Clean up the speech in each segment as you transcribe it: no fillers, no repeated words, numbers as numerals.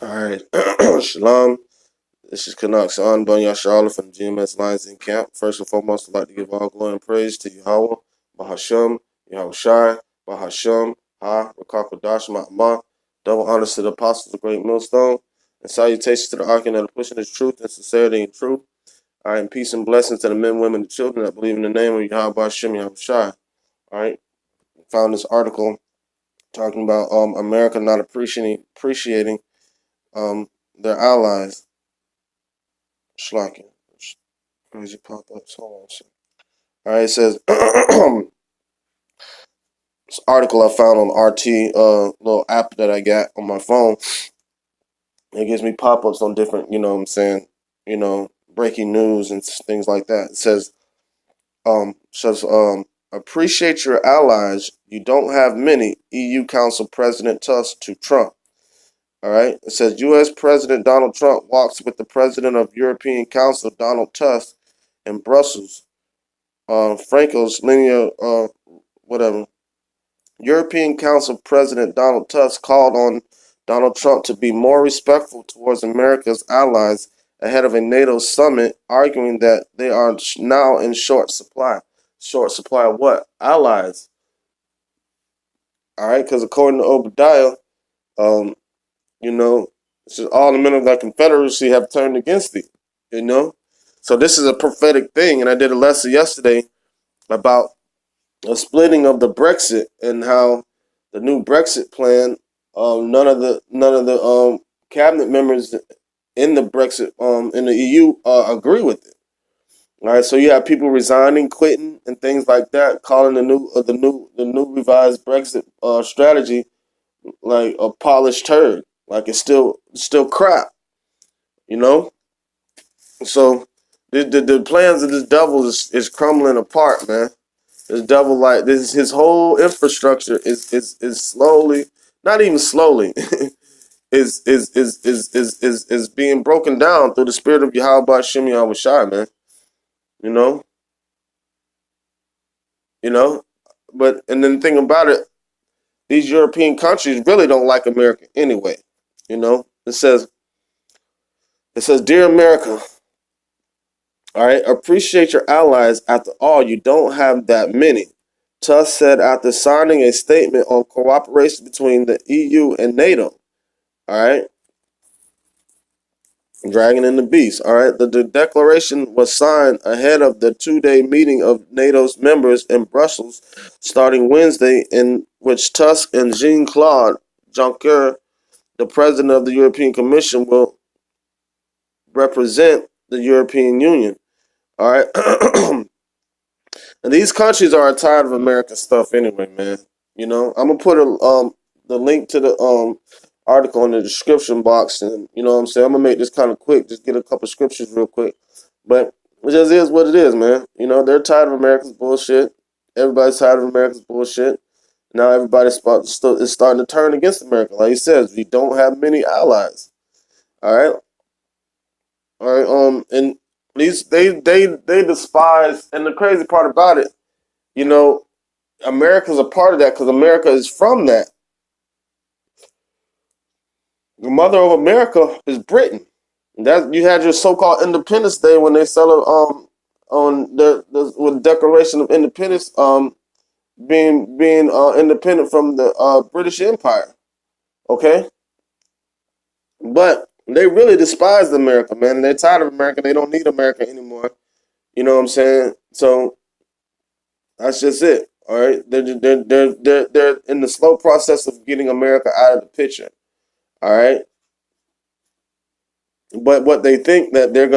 All right. Shalom. This is Canucks on Bunya Charlotte from GMS Lions in Camp. First and foremost, I'd like to give all glory and praise to Yahweh, Bahasham, Yahweh Shai, Bahasham, Ha, Rakakodash, Ma'amah. Double honors to the apostles of the great millstone. And salutations to the archon that are pushing his truth and sincerity and truth. All right. And peace and blessings to the men, women, and children that believe in the name of Yahweh Bahasham, Yahweh Shai. All right. Found this article talking about America not appreciating their allies. Slacking. Crazy pop-ups. Hold on. All right, it says this article I found on RT, little app that I got on my phone. It gives me pop-ups on different, what I'm saying, breaking news and things like that. It says, appreciate your allies. You don't have many. EU Council President Tusk to Trump. All right. It says U.S. President Donald Trump walks with the President of European Council Donald Tusk in Brussels. Franco's linear, whatever. European Council President Donald Tusk called on Donald Trump to be more respectful towards America's allies ahead of a NATO summit, arguing that they are now in short supply. Short supply of what? Allies. All right, because according to Obadiah, it's just all the men of the Confederacy have turned against thee. So this is a prophetic thing, and I did a lesson yesterday about a splitting of the Brexit and how the new Brexit plan, none of the cabinet members in the Brexit in the EU agree with it. All right, so you have people resigning, quitting, and things like that, calling the new revised Brexit strategy like a polished turd, like it's still crap. You know, so the plans of this devil is crumbling apart, man. This devil, like this, his whole infrastructure is slowly, not even slowly, is being broken down through the spirit of Yahweh Shem Yahweh Shai, man. You know, you know, but and then the thing about it, these European countries really don't like America anyway. It says, "Dear America, all right, appreciate your allies. After all, you don't have that many." Tusk said after signing a statement on cooperation between the EU and NATO. All right. Dragon and the Beast. All right. The declaration was signed ahead of the 2-day meeting of NATO's members in Brussels starting Wednesday, in which Tusk and Jean-Claude Juncker, the president of the European Commission, will represent the European Union. All right. And these countries are tired of American stuff anyway, man. I'm gonna put the link to the article in the description box, and you know what I'm saying. I'm gonna make this kind of quick, just get a couple scriptures real quick. But it just is what it is, man. They're tired of America's bullshit. Everybody's tired of America's bullshit. Now everybody's is starting to turn against America. Like he says, we don't have many allies. All right, all right. And these they despise, and the crazy part about it, America's a part of that because America is from that. The mother of America is Britain. That you had your so-called Independence Day when they celebrate on with Declaration of Independence being independent from the British Empire. Okay, but they really despise America, man. They're tired of America. They don't need America anymore. You know what I'm saying? So that's just it. All right, they're in the slow process of getting America out of the picture. All right, but what they think that they're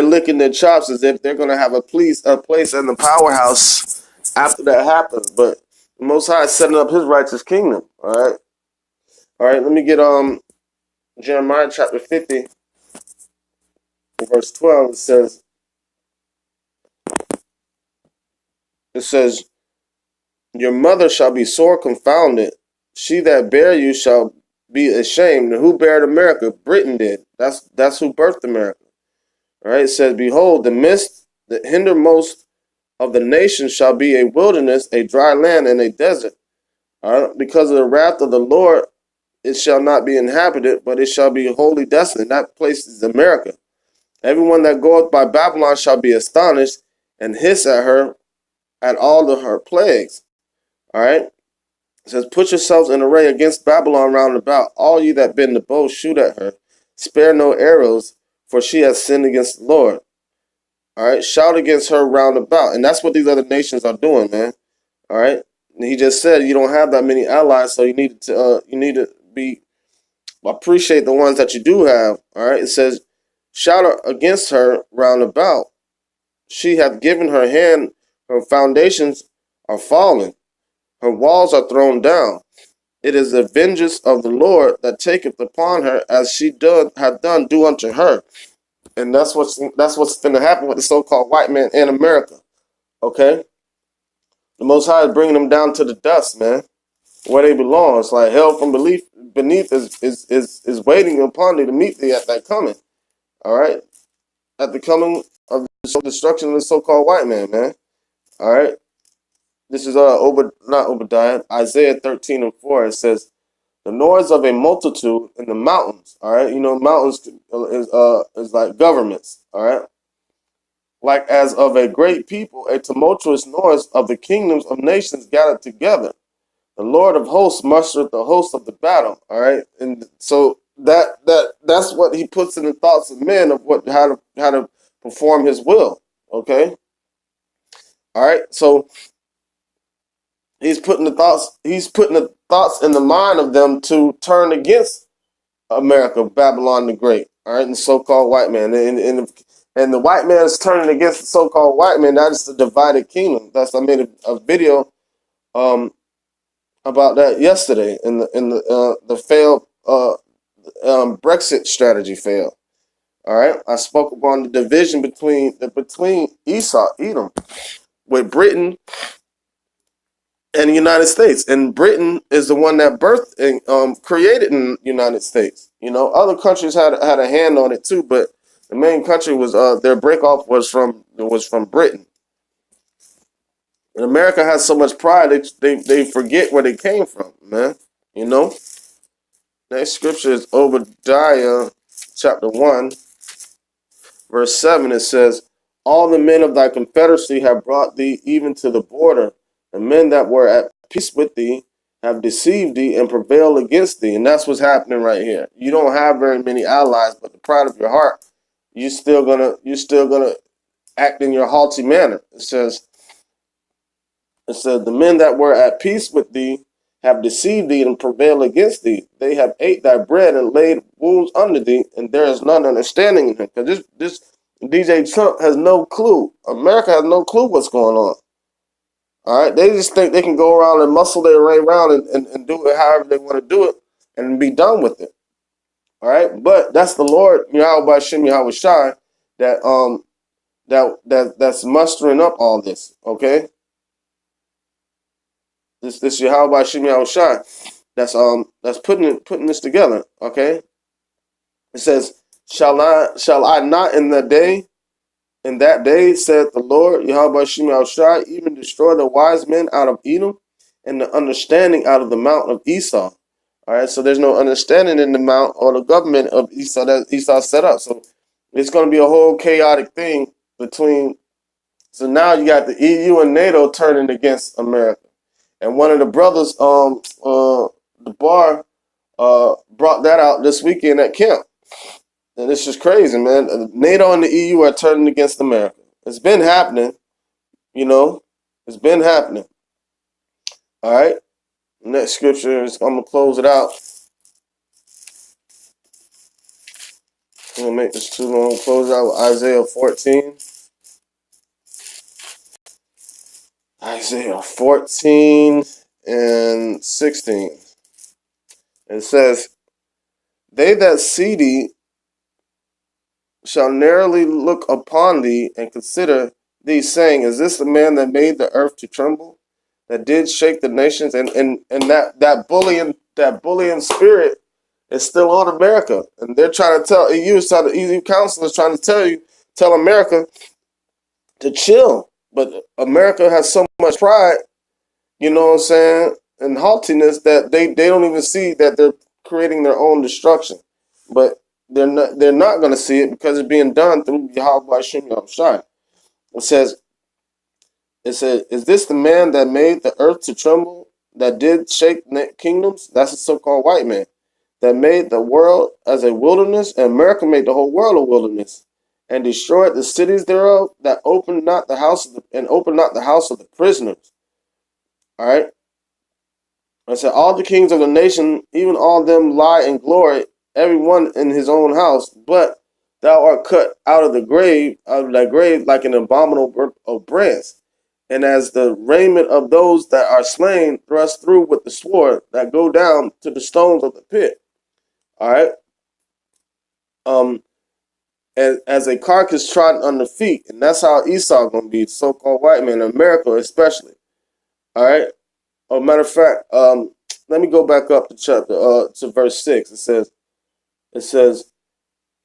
licking their chops as if they're gonna have a place in the powerhouse after that happens. But the Most High is setting up His righteous kingdom. All right. Let me get Jeremiah chapter 50, verse 12. It says, "Your mother shall be sore confounded. She that bare you shall be ashamed." And who bared America? Britain did. That's who birthed America. All right. It says, "Behold, the midst, the hindermost of the nations shall be a wilderness, a dry land, and a desert. All right. Because of the wrath of the Lord it shall not be inhabited, but it shall be wholly desolate. That place is America. Everyone that goeth by Babylon shall be astonished and hiss at her at all of her plagues. All right. It says, put yourselves in array against Babylon round about. All you that bend the bow, shoot at her. Spare no arrows, for she has sinned against the Lord. All right. Shout against her round about. And that's what these other nations are doing, man. All right. And he just said you don't have that many allies, so you need to be appreciate the ones that you do have. All right. It says, shout against her round about. She hath given her hand, her foundations are fallen, her walls are thrown down. It is the vengeance of the Lord that taketh upon her, as she hath done, do unto her. And that's what's going to happen with the so-called white man in America. Okay, the Most High is bringing them down to the dust, man, where they belong. It's like hell from beneath is waiting upon thee to meet thee at that coming. All right, at the coming of the destruction of the so-called white man, man. All right. This is not Obadiah, Isaiah 13:4. It says, the noise of a multitude in the mountains. All right, you know, mountains is like governments. All right, like as of a great people, a tumultuous noise of the kingdoms of nations gathered together. The Lord of hosts mustered the host of the battle. All right, and so that's what he puts in the thoughts of men of how to perform his will. Okay, all right, so he's putting the thoughts in the mind of them to turn against America, Babylon the Great, all right, and the so-called white man. And the white man is turning against the so-called white man. That is the divided kingdom. I made a video about that yesterday in the failed Brexit strategy failed. All right, I spoke upon the division between Esau, Edom, with Britain and the United States. And Britain is the one that birthed and created in the United States. You know, other countries had a hand on it too, but the main country was their breakoff was from Britain. And America has so much pride they forget where they came from, man. You know? Next scripture is Obadiah chapter 1, verse 7. It says, all the men of thy confederacy have brought thee even to the border. The men that were at peace with thee have deceived thee and prevailed against thee. And that's what's happening right here. You don't have very many allies, but the pride of your heart, you're still gonna act in your haughty manner. It says, the men that were at peace with thee have deceived thee and prevailed against thee. They have ate thy bread and laid wounds under thee, and there is none understanding in him. Because this DJ Trump has no clue. America has no clue what's going on. All right, they just think they can go around and muscle their way around and do it however they want to do it and be done with it. All right, but that's the Lord Yahweh Hashem Yahweh Shai that's mustering up all this. Okay, this Yahweh Hashem Yahweh Shai that's putting this together. Okay, it says, shall I not in that day, said the Lord, Yahweh Hashem Yahweh Shai, even destroy the wise men out of Edom and the understanding out of the mount of Esau. All right, so there's no understanding in the mount or the government of Esau that Esau set up. So it's going to be a whole chaotic thing between. So now you got the EU and NATO turning against America. And one of the brothers, the bar, brought that out this weekend at camp. And it's just crazy, man. NATO and the EU are turning against America. It's been happening, you know. It's been happening. All right. Next scripture is, I'm going to close it out. I'm going to make this too long. Close it out with Isaiah 14. Isaiah 14 and 16. It says, they that see thee shall narrowly look upon thee and consider thee, saying, is this the man that made the earth to tremble, that did shake the nations? And that bullying spirit is still on America. And they're trying to tell EU Council is trying to tell America to chill. But America has so much pride, you know what I'm saying, and haughtiness that they don't even see that they're creating their own destruction. But they're not going to see it because it's being done through Yahweh Hashem Yahushai. It says, is this the man that made the earth to tremble, that did shake kingdoms? That's the so-called white man that made the world as a wilderness, and America made the whole world a wilderness, and destroyed the cities thereof, that opened not the house of the prisoners. All right. I said, all the kings of the nation, even all them lie in glory, every one in his own house, but thou art cut out of thy grave, like an abominable branch, and as the raiment of those that are slain, thrust through with the sword, that go down to the stones of the pit. All right. And as a carcass trodden under feet, and that's how Esau gonna be, so-called white man in America, especially. All right. Oh, matter of fact, let me go back up to chapter to verse 6. It says,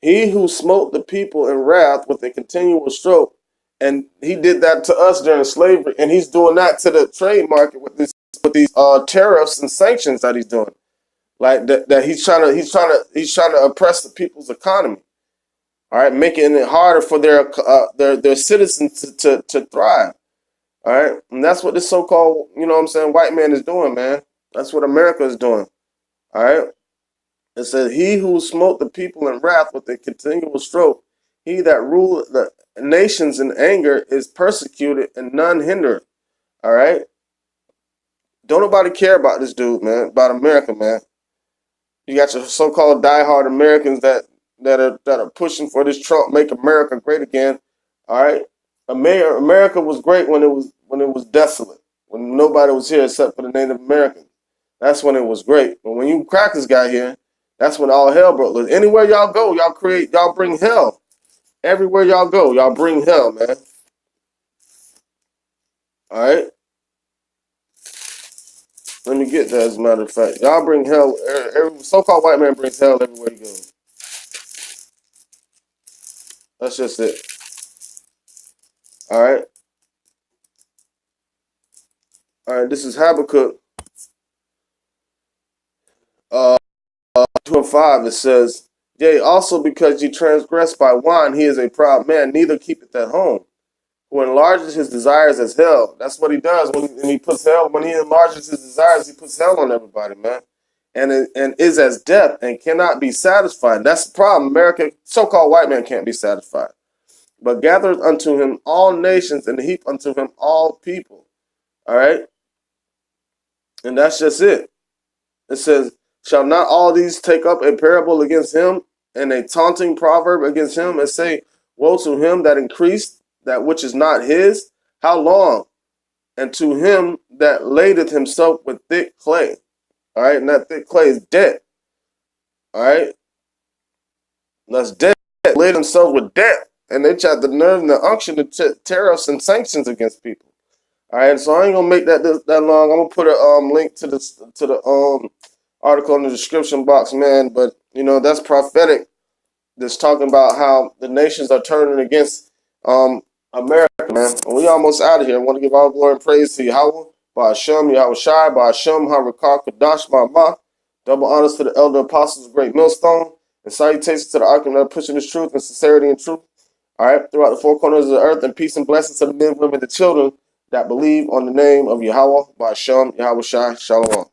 he who smote the people in wrath with a continual stroke, and he did that to us during slavery, and he's doing that to the trade market with these tariffs and sanctions that he's doing. Like that he's trying to oppress the people's economy. All right, making it harder for their citizens to thrive. All right, and that's what this so-called, white man is doing, man. That's what America is doing. All right, it says, he who smote the people in wrath with a continual stroke, he that ruled the nations in anger is persecuted, and none hindered. All right, don't nobody care about this dude, man, about America, man. You got your so-called diehard Americans that are pushing for this Trump make America great again. All right, America was great when it was desolate, when nobody was here except for the Native Americans. That's when it was great. But when you crackers got here, that's when all hell broke loose. Anywhere y'all go, y'all bring hell. Everywhere y'all go, y'all bring hell, man. All right. Let me get that, as a matter of fact. Y'all bring hell. Every so-called white man brings hell everywhere he goes. That's just it. All right. All right. This is Habakkuk 2 and 5. It says, yea, also because ye transgress by wine, he is a proud man, neither keepeth at home, who enlarges his desires as hell. That's what he does when he puts hell. When he enlarges his desires, he puts hell on everybody, man. And is as death and cannot be satisfied. That's the problem. America, so-called white man, can't be satisfied. But gathereth unto him all nations, and heap unto him all people. All right? And that's just it. It says, shall not all these take up a parable against him, and a taunting proverb against him, and say, woe to him that increased that which is not his? How long? And to him that ladeth himself with thick clay. All right, and that thick clay is debt. All right, that's debt. Laid himself with debt, and they tried the nerve and the unction to tariffs and sanctions against people. All right, so I ain't gonna make that long. I'm gonna put a link to the article in the description box, man. But that's prophetic. That's talking about how the nations are turning against America, man. And we almost out of here. I want to give all glory and praise to Yahweh, by Hashem, Yahweh Shai, by Hashem, Harakah, Kadash, Ma'amah. Double honors to the elder apostles of Great Millstone, and salutations to the archon that are pushing this truth and sincerity and truth. All right, throughout the four corners of the earth, and peace and blessings to the men, women, and the children that believe on the name of Yahweh, by Hashem, Yahweh Shai, Shalom.